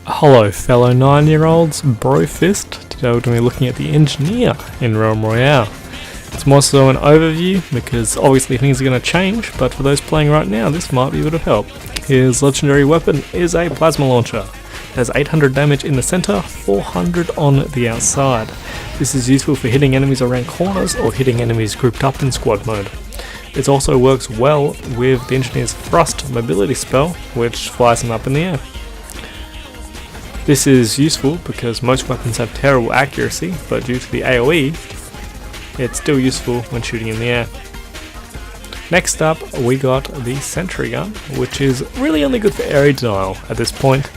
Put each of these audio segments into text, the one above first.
Hello fellow 9-year-olds, Brofist. Today we're going to be looking at the Engineer in Realm Royale. It's more so an overview because obviously things are going to change, but for those playing right now this might be a bit of help. His legendary weapon is a plasma launcher. It has 800 damage in the center, 400 on the outside. This is useful for hitting enemies around corners or hitting enemies grouped up in squad mode. It also works well with the Engineer's thrust mobility spell, which flies him up in the air. This is useful because most weapons have terrible accuracy, but due to the AoE, it's still useful when shooting in the air. Next up, we got the Sentry Gun, which is really only good for area denial at this point.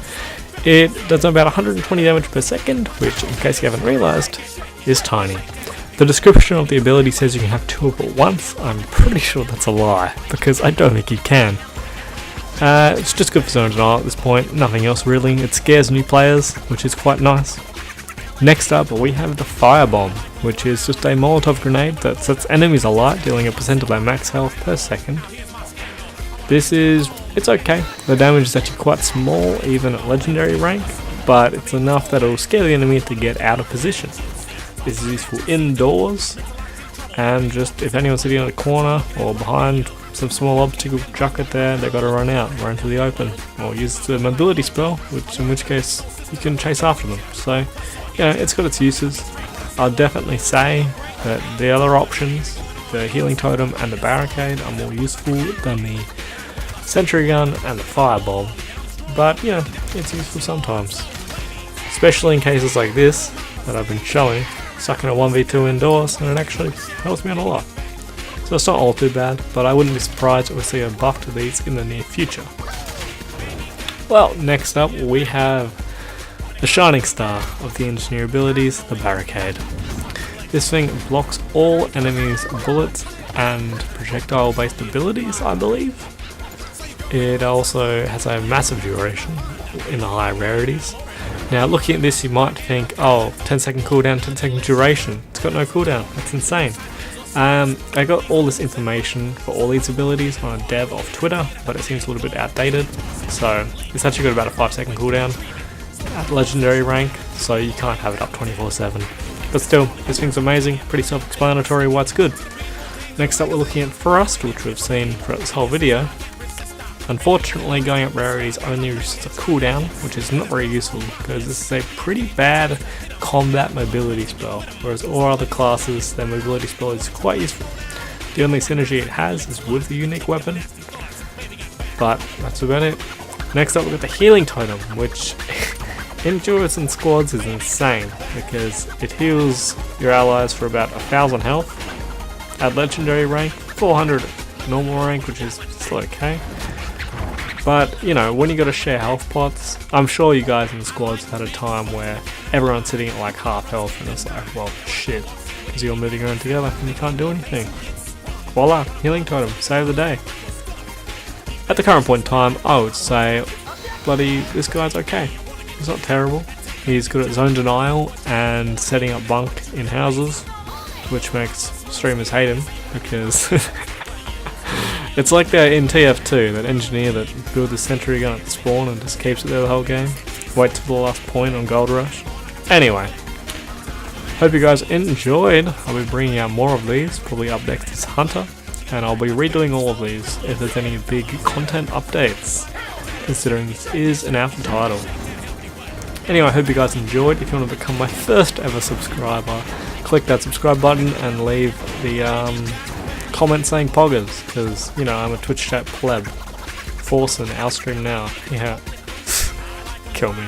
It does about 120 damage per second, which, in case you haven't realised, is tiny. The description of the ability says you can have two up at once. I'm pretty sure that's a lie, because I don't think you can. It's just good for zone denial at this point, nothing else really. It scares new players, which is quite nice. Next up we have the Firebomb, which is just a Molotov grenade that sets enemies alight, dealing a percent of their max health per second. It's okay. The damage is actually quite small, even at legendary rank, but it's enough that it will scare the enemy to get out of position. This is useful indoors, and just if anyone's sitting in a corner or behind some small obstacle chuck it there, they've got to run to the open, or use the mobility spell, in which case you can chase after them. So, you know, it's got its uses. I'll definitely say that the other options, the healing totem and the barricade, are more useful than the sentry gun and the firebomb. But, you know, it's useful sometimes. Especially in cases like this that I've been showing, stuck in a 1v2 indoors, and it actually helps me out a lot. So it's not all too bad, but I wouldn't be surprised if we see a buff to these in the near future. Well, next up we have the shining star of the engineer abilities, the barricade. This thing blocks all enemies' bullets and projectile based abilities, I believe. It also has a massive duration in the higher rarities. Now looking at this you might think, oh, 10-second cooldown, 10-second duration. It's got no cooldown, that's insane. I got all this information for all these abilities on a dev off Twitter, but it seems a little bit outdated. So it's actually got about a 5-second cooldown at legendary rank, so you can't have it up 24/7. But still, this thing's amazing, pretty self-explanatory why it's good. Next up we're looking at Thrust, which we've seen throughout this whole video. Unfortunately, going up rarities only reduces a cooldown, which is not very useful because this is a pretty bad combat mobility spell, whereas all other classes, their mobility spell is quite useful. The only synergy it has is with the unique weapon, but that's about it. Next up we've got the healing totem, which in duos and squads is insane because it heals your allies for about 1000 health at legendary rank, 400 normal rank, which is still okay. But, you know, when you gotta share health pots, I'm sure you guys in the squads had a time where everyone's sitting at like half health and it's like, well, shit, because you're moving around together and you can't do anything. Voila, healing totem, save the day. At the current point in time, I would say, bloody, this guy's okay. He's not terrible. He's good at zone denial and setting up bunk in houses, which makes streamers hate him because it's like that in TF2, that engineer that builds a sentry gun at the spawn and just keeps it there the whole game. Waits for the last point on Gold Rush. Anyway, hope you guys enjoyed. I'll be bringing out more of these, probably up next is Hunter, and I'll be redoing all of these if there's any big content updates, considering this is an alpha title. Anyway, I hope you guys enjoyed. If you want to become my first ever subscriber, click that subscribe button and leave the comment saying poggers, because, you know, I'm a Twitch chat pleb. Force and Outstream now. Yeah. Kill me.